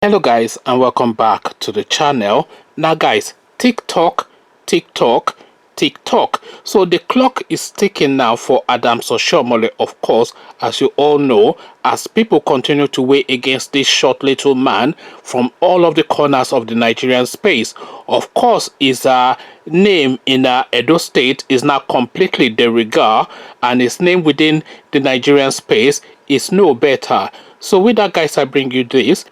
Hello guys and welcome back to the channel. Now guys, TikTok. So the clock is ticking now for Adams Oshiomole, of course, as you all know, as people continue to weigh against this short little man from all of the corners of the Nigerian space. Of course, his name in Edo State is now completely de rigueur, and his name within the Nigerian space is no better. So with that guys, I bring you this.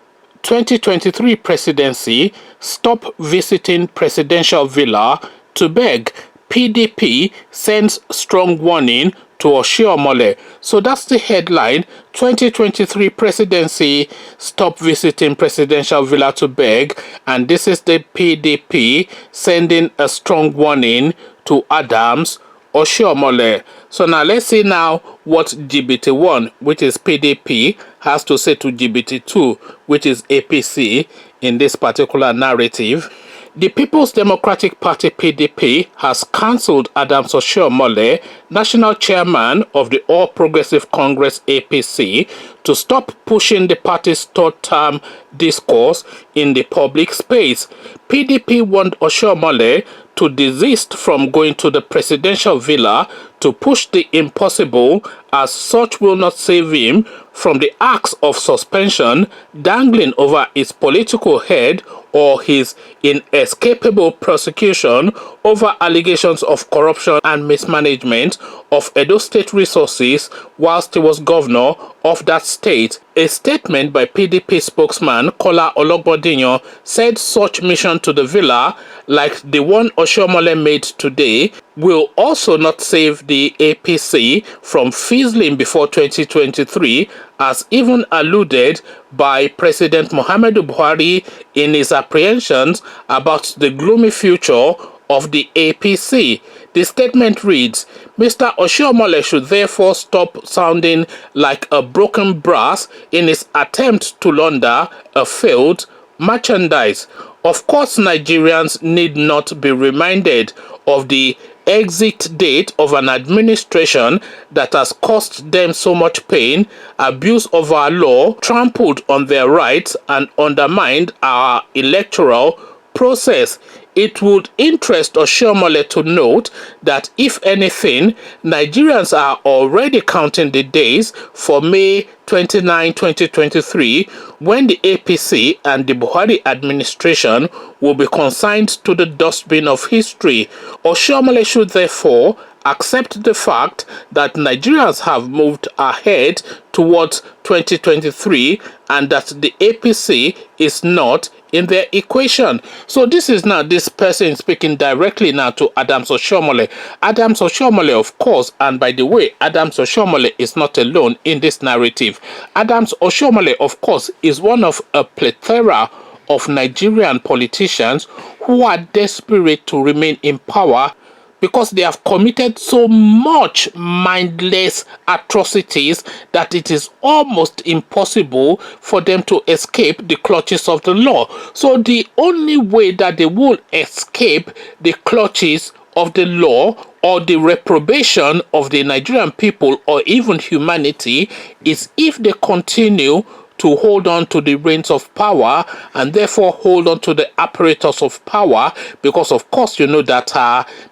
2023 presidency, stop visiting presidential villa to beg. PDP sends strong warning to Oshiomole. So that's the headline. 2023 presidency, stop visiting presidential villa to beg. And this is the PDP sending a strong warning to Adams Oshiomole. So now let's see now what GBT1, which is PDP, has to say to GBT2, which is APC, in this particular narrative. The People's Democratic Party PDP has cancelled Adams Oshiomole, national chairman of the All Progressive Congress APC, to stop pushing the party's third-term discourse in the public space. PDP warned Oshiomole to desist from going to the presidential villa to push the impossible, as such will not save him from the axe of suspension dangling over his political head or his inescapable prosecution over allegations of corruption and mismanagement of Edo State resources whilst he was governor of that state. A statement by PDP spokesman Kola Ologbodinyo said such mission to the villa, like the one Oshiomole made today, will also not save the APC from fizzling before 2023, as even alluded by President Muhammadu Buhari in his apprehensions about the gloomy future of the APC. The statement reads, Mr. Oshiomole should therefore stop sounding like a broken brass in his attempt to launder a failed merchandise. Of course, Nigerians need not be reminded of the exit date of an administration that has caused them so much pain, abuse of our law, trampled on their rights, and undermined our electoral process. It would interest Oshiomole to note that, if anything, Nigerians are already counting the days for May 29, 2023, when the APC and the Buhari administration will be consigned to the dustbin of history. Oshiomole should therefore accept the fact that Nigerians have moved ahead towards 2023 and that the APC is not in their equation. So this is now this person speaking directly now to Adams Oshiomole. Adams Oshiomole, of course, and by the way, Adams Oshiomole is not alone in this narrative. Adams Oshiomole, of course, is one of a plethora of Nigerian politicians who are desperate to remain in power because they have committed so much mindless atrocities that it is almost impossible for them to escape the clutches of the law. So the only way that they will escape the clutches of the law or the reprobation of the Nigerian people or even humanity is if they continue to hold on to the reins of power and therefore hold on to the apparatus of power, because of course you know that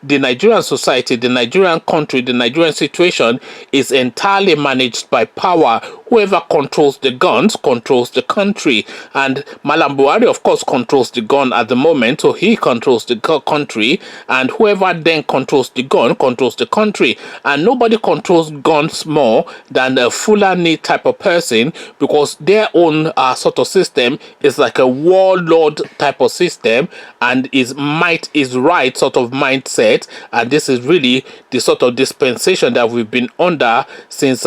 the Nigerian society, the Nigerian country, the Nigerian situation is entirely managed by power. Whoever controls the guns controls the country, and Malam Buhari of course controls the gun at the moment, so he controls the country, and whoever then controls the gun controls the country, and nobody controls guns more than a Fulani type of person, because their own sort of system is like a warlord type of system, and is might is right sort of mindset, and this is really the sort of dispensation that we've been under since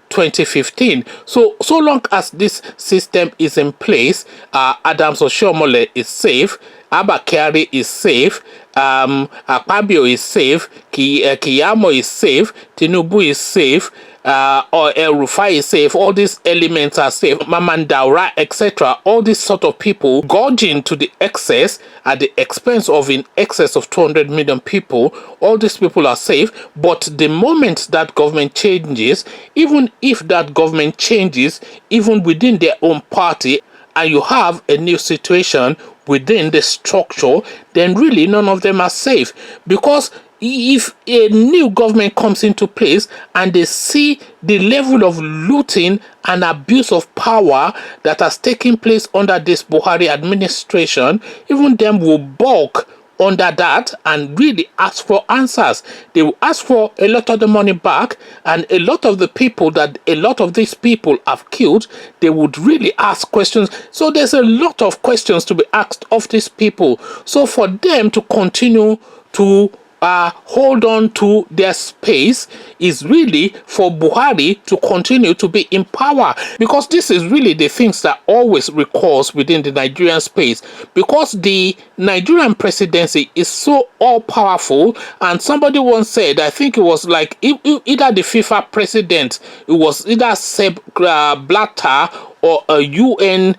2015. So long as this system is in place, Adams Oshiomole is safe, Abba Kyari is safe, Akpabio is safe, Kiyamo is safe, Tinubu is safe, or El Rufai is safe. All these elements are safe. Mamandaura, etc. All these sort of people gorging to the excess at the expense of in excess of 200 million people. All these people are safe. But the moment that government changes, even if that government changes, even within their own party, and you have a new situation within the structure, then really none of them are safe. Because if a new government comes into place and they see the level of looting and abuse of power that has taken place under this Buhari administration, even them will balk under that and really ask for answers. They will ask for a lot of the money back, and a lot of the people that a lot of these people have killed, they would really ask questions. So there's a lot of questions to be asked of these people. So for them to continue to hold on to their space is really for Buhari to continue to be in power, because this is really the things that always recurs within the Nigerian space, because the Nigerian presidency is so all powerful. And somebody once said, I think it was like either the FIFA president, it was either Sepp Blatter or a UN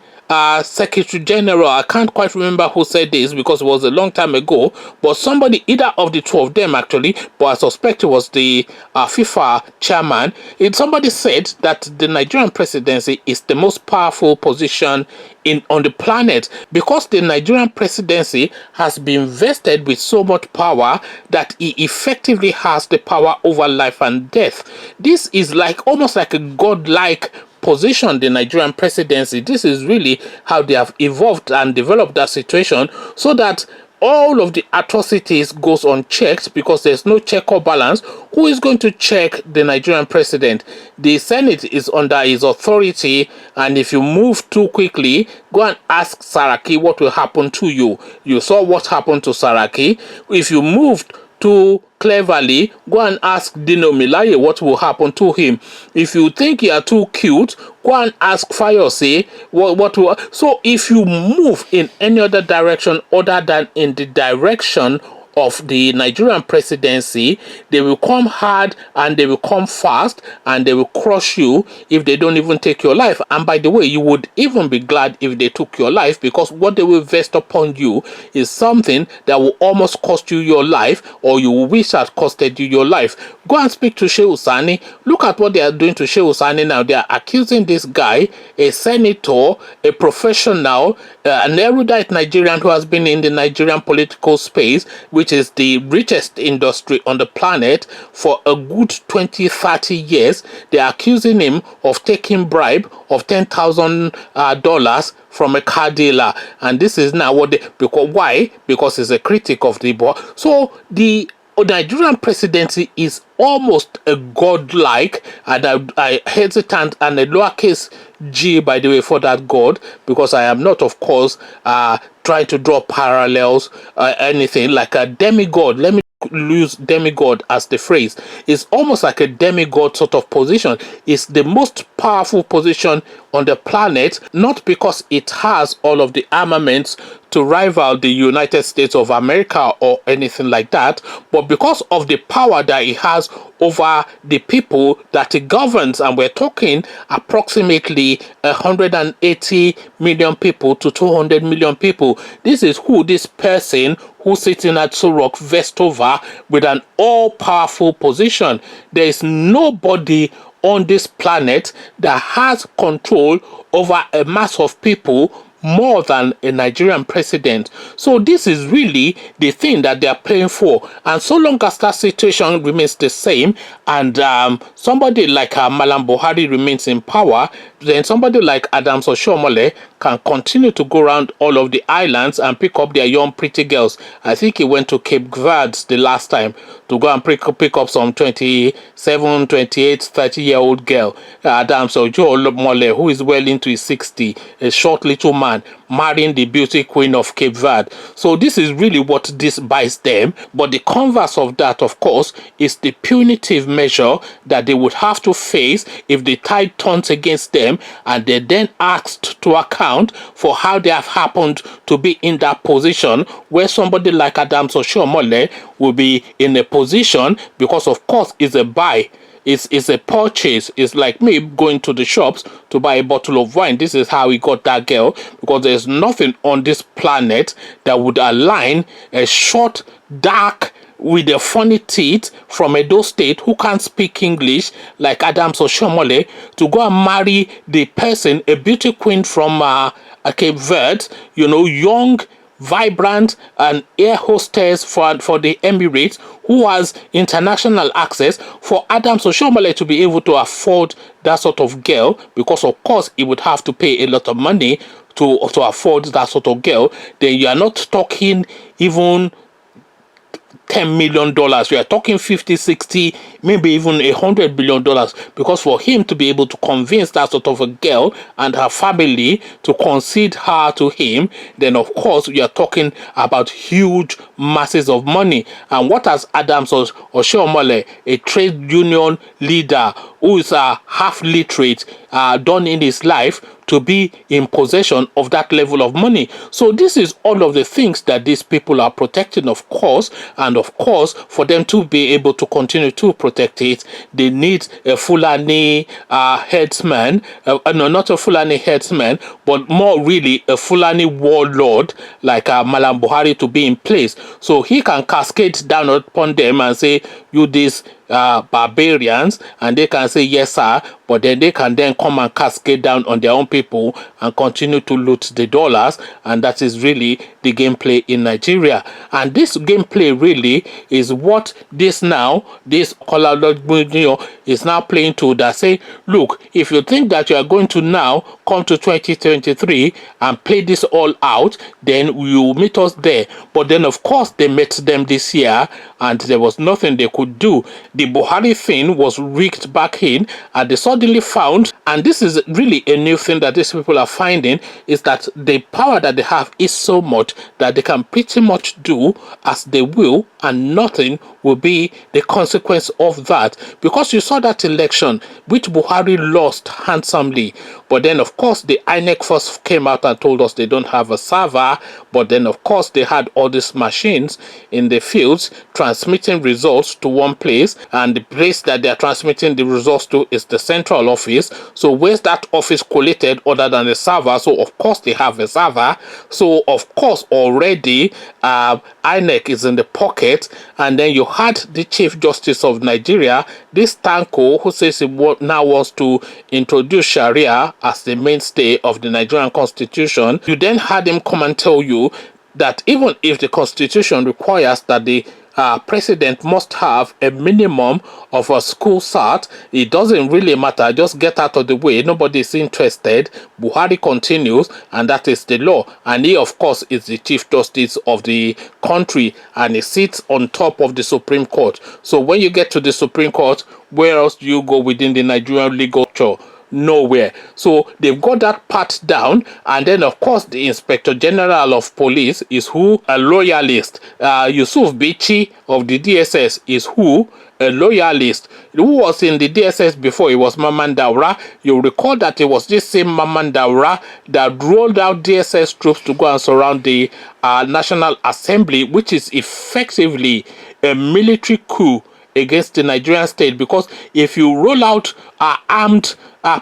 Secretary General. I can't quite remember who said this because it was a long time ago, but somebody, either of the two of them actually, but I suspect it was the FIFA chairman. Somebody said that the Nigerian presidency is the most powerful position on the planet, because the Nigerian presidency has been vested with so much power that it effectively has the power over life and death. This is like almost like a godlike position, the Nigerian presidency. This is really how they have evolved and developed that situation, so that all of the atrocities goes unchecked, because there's no check or balance. Who is going to check the Nigerian president? The Senate is under his authority, and if you move too quickly, go and ask Saraki what will happen to you. You saw what happened to Saraki. If you moved too cleverly, go and ask Dino Milaye what will happen to him. If you think you are too cute, go and ask Fayose what will. So if you move in any other direction other than in the direction of the Nigerian presidency, they will come hard and they will come fast and they will crush you if they don't even take your life. And by the way, you would even be glad if they took your life, because what they will vest upon you is something that will almost cost you your life, or you will wish had costed you your life. Go and speak to Shehu Sani. Look at what they are doing to Shehu Sani now. They are accusing this guy, a senator, a professional, an erudite Nigerian who has been in the Nigerian political space, which is the richest industry on the planet, for a good 20-30 years. They are accusing him of taking bribe of $10,000 from a car dealer, and this is now what they, because why? Because he's a critic of the board. So the Nigerian presidency is almost a godlike, and I hesitant and a lowercase g, by the way, for that god, because I am not, of course, trying to draw parallels, anything like a demigod. Let me use demigod as the phrase. It's almost like a demigod sort of position. It's the most powerful position on the planet, not because it has all of the armaments to rival the United States of America or anything like that, but because of the power that it has over the people that it governs. And we're talking approximately 180 million people to 200 million people. This is who this person who's sitting at Sorok vests over, with an all-powerful position. There is nobody on this planet that has control over a mass of people more than a Nigerian president. So this is really the thing that they are paying for. And so long as that situation remains the same, and somebody like Malam Buhari remains in power, then somebody like Adams Oshiomole can continue to go around all of the islands and pick up their young pretty girls. I think he went to Cape Verde the last time to go and pick up some 27, 28, 30-year-old girl. Adams Oshiomole, who is well into his 60, a short little man, marrying the beauty queen of Cape Verde. So this is really what this buys them. But the converse of that, of course, is the punitive measure that they would have to face if the tide turns against them, and they're then asked to account for how they have happened to be in that position, where somebody like Adams Oshiomole will be in a position, because of course it's a buy. It's a purchase. It's like me going to the shops to buy a bottle of wine. This is how he got that girl, because there's nothing on this planet that would align a short, dark, with the funny teeth from Edo State who can't speak English like Adams Oshiomole to go and marry the person, a beauty queen from Cape Verde, young, vibrant, and air hostess for the Emirates who has international access. For Adams Oshiomole to be able to afford that sort of girl, because of course he would have to pay a lot of money to afford that sort of girl, then you are not talking even $10 million. We are talking 50, 60, maybe even $100 billion, because for him to be able to convince that sort of a girl and her family to concede her to him, then of course we are talking about huge masses of money. And what has Adams Oshiomole, a trade union leader who is a half literate, done in his life to be in possession of that level of money? So this is all of the things that these people are protecting, of course. And of course, for them to be able to continue to protect it, they need a Fulani headsman, no, not a Fulani headsman, but more really a Fulani warlord like Malam Buhari to be in place, so he can cascade down upon them and say, you these barbarians, and they can say yes sir, but then they can then come and cascade down on their own people and continue to loot the dollars. And that is really the gameplay in Nigeria. And this gameplay really is what this is now playing to, that say, look, if you think that you are going to now come to 2023 and play this all out, then you meet us there. But then of course they met them this year and there was nothing they could do. The Buhari thing was rigged back in, and they suddenly found, and this is really a new thing that these people are finding, is that the power that they have is so much that they can pretty much do as they will, and nothing will be the consequence of that. Because you saw that election which Buhari lost handsomely, but then of course the INEC first came out and told us they don't have a server, but then of course they had all these machines in the fields transmitting results to one place, and the place that they are transmitting the results to is the central office. So where's that office collated other than the server? So of course they have a server, so of course already INEC is in the pocket. And then you had the Chief Justice of Nigeria, this Tanko, who says he now wants to introduce Sharia as the mainstay of the Nigerian constitution. You then had him come and tell you that even if the constitution requires that the president must have a minimum of a school cert, it doesn't really matter, just get out of the way, nobody is interested. Buhari continues, and that is the law. And he of course is the Chief Justice of the country, and he sits on top of the Supreme Court. So when you get to the Supreme Court, where else do you go within the Nigerian legal structure? Nowhere. So they've got that part down. And then of course the Inspector General of Police is who? A loyalist. Yusuf Bichi of the DSS is who? A loyalist. Who was in the DSS before? It was Maman Daura. You recall that it was this same Maman Daura that rolled out DSS troops to go and surround the National Assembly, which is effectively a military coup against the Nigerian state. Because if you roll out armed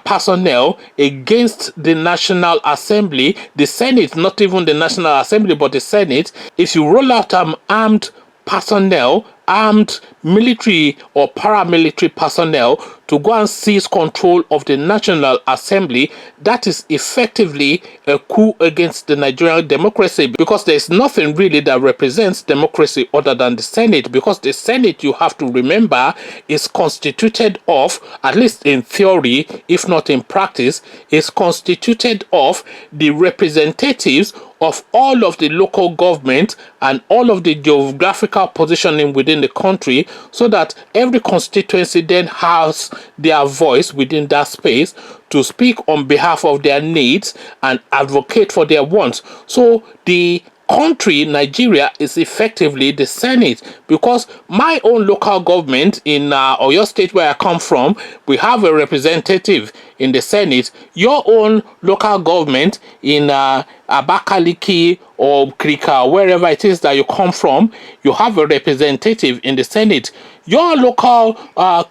personnel against the National Assembly, the Senate, not even the National Assembly, but the Senate, if you roll out armed personnel, armed military or paramilitary personnel to go and seize control of the National Assembly, that is effectively a coup against the Nigerian democracy, because there is nothing really that represents democracy other than the Senate. Because the Senate, you have to remember, is constituted of, at least in theory, if not in practice, is constituted of the representatives of all of the local government and all of the geographical positioning within the country, so that every constituency then has their voice within that space to speak on behalf of their needs and advocate for their wants. So the country, Nigeria, is effectively the Senate. Because my own local government in Oyo State, where I come from, we have a representative in the Senate. Your own local government in Abakaliki or Kirikiri, wherever it is that you come from, you have a representative in the Senate. Your local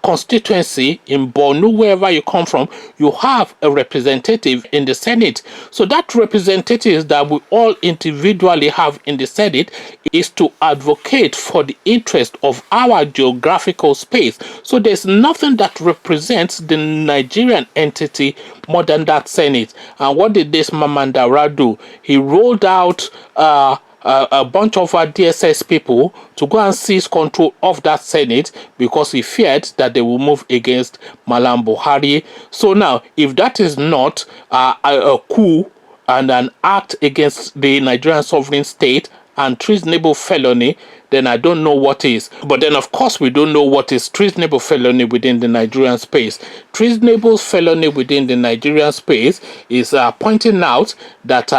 constituency in Borno, wherever you come from, you have a representative in the Senate. So that representative that we all individually have in the Senate is to advocate for the interest of our geographical space. So there's nothing that represents the Nigerian entity entity more than that Senate. And what did this Mamandara do? He rolled out a bunch of our DSS people to go and seize control of that Senate because he feared that they will move against Malam Buhari. So now, if that is not a coup and an act against the Nigerian sovereign state and treasonable felony, then I don't know what is. But then, of course, we don't know what is treasonable felony within the Nigerian space. Treasonable felony within the Nigerian space is pointing out that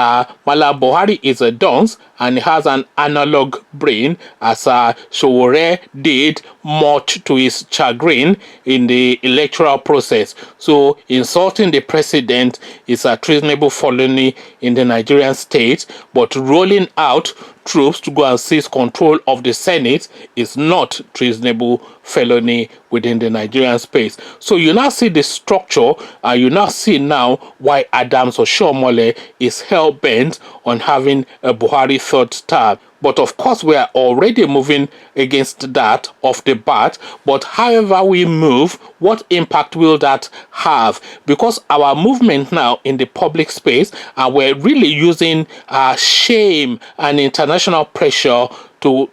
Mala Buhari is a dunce and he has an analog brain, as Sowore did, much to his chagrin in the electoral process. So insulting the president is a treasonable felony in the Nigerian state, but rolling out troops to go and seize control of the Senate is not treasonable felony within the Nigerian space. So you now see the structure, and you now see now why Adams Oshiomole is hell-bent on having a Buhari third term. But of course, we are already moving against that off the bat. But however we move, what impact will that have? Because our movement now in the public space, and we're really using shame and international pressure to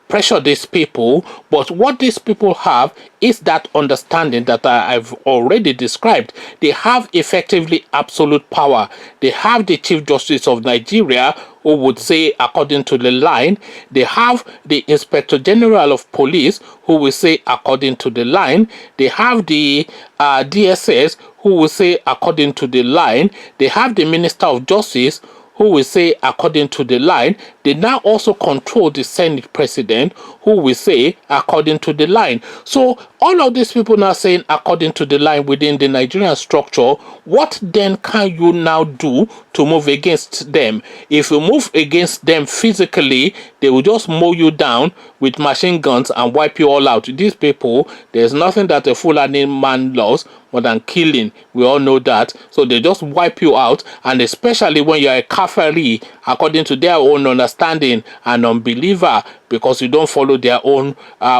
pressure these people. But what these people have is that understanding that I've already described. They have effectively absolute power. They have the Chief Justice of Nigeria, who would say according to the line. They have the Inspector General of Police, who will say according to the line. They have the DSS, who will say according to the line. They have the Minister of Justice, who will say according to the line. They now also control the Senate president, who will say according to the line. So all of these people now saying according to the line within the Nigerian structure. What then can you now do to move against them? If you move against them physically, they will just mow you down with machine guns and wipe you all out. These people, there's nothing that a Fulani man loves more than killing. We all know that. So they just wipe you out, and especially when you're a Kafiri, according to their own understanding, an unbeliever, because you don't follow their own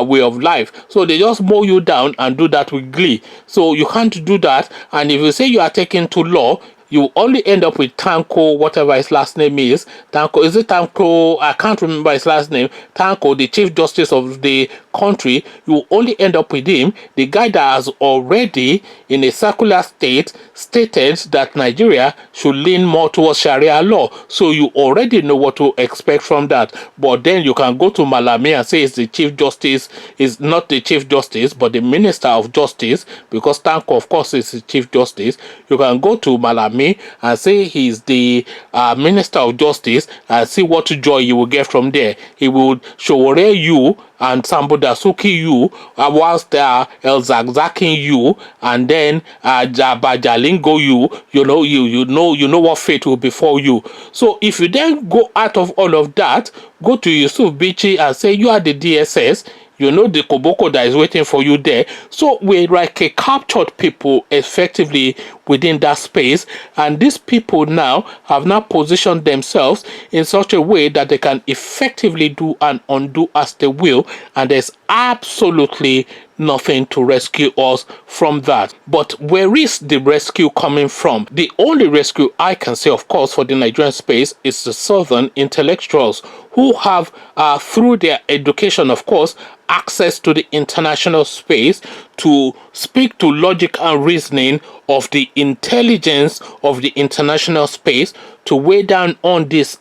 way of life. So they just mow you down and do that with glee. So you can't do that. And if you say you are taking to law, you only end up with Tanko, whatever his last name is. Tanko, is it Tanko? I can't remember his last name. Tanko, the Chief Justice of the country. You only end up with him, the guy that has already, in a circular state, stated that Nigeria should lean more towards Sharia law. So you already know what to expect from that. But then you can go to Malami and say it's the Chief Justice, is not the Chief Justice, but the Minister of Justice, because Tanko, of course, is the Chief Justice. You can go to Malami and say he's the Minister of Justice and see what joy you will get from there. He will Sowore you and Sambodasuki you, whilst El Zagzaking you, and then Jabajalingo you. You know what fate will befall you. So if you then go out of all of that, go to Yusuf Bichi and say you are the DSS. You know the Koboko that is waiting for you there. So we're like a captured people effectively within that space. And these people now have now positioned themselves in such a way that they can effectively do and undo as they will. And there's absolutely nothing to rescue us from that. But where is the rescue coming from? The only rescue I can say, of course, for the Nigerian space is the southern intellectuals who have, through their education, of course, access to the international space to speak to logic and reasoning of the intelligence of the international space to weigh down on this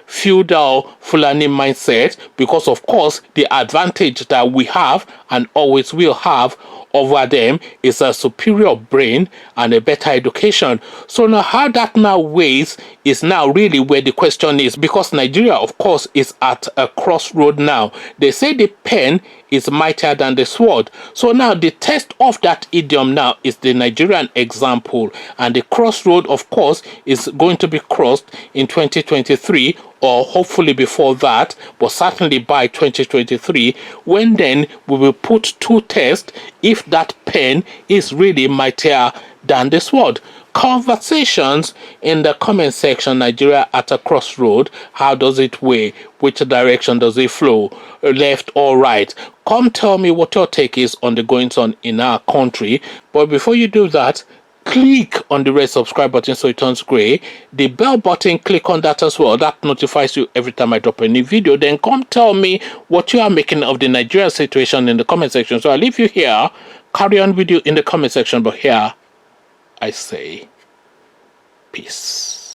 feudal Fulani mindset, because of course the advantage that we have and always will have over them is a superior brain and a better education. So now how that now weighs is now really where the question is, because Nigeria, of course, is at a crossroad now. They say the pen is mightier than the sword. So now the test of that idiom now is the Nigerian example, and the crossroad, of course, is going to be crossed in 2023, or hopefully before that, but certainly by 2023, when then we will put to test if that pen is really mightier than the sword. Conversations in the comment section. Nigeria at a crossroad. How does it weigh? Which direction does it flow? Left or right? Come tell me what your take is on the goings on in our country. But before you do that, click on the red subscribe button so it turns gray. The bell button, click on that as well. That notifies you every time I drop a new video. Then come tell me what you are making of the Nigeria situation in the comment section. So I'll leave you here. Carry on with you in the comment section. But here I say peace.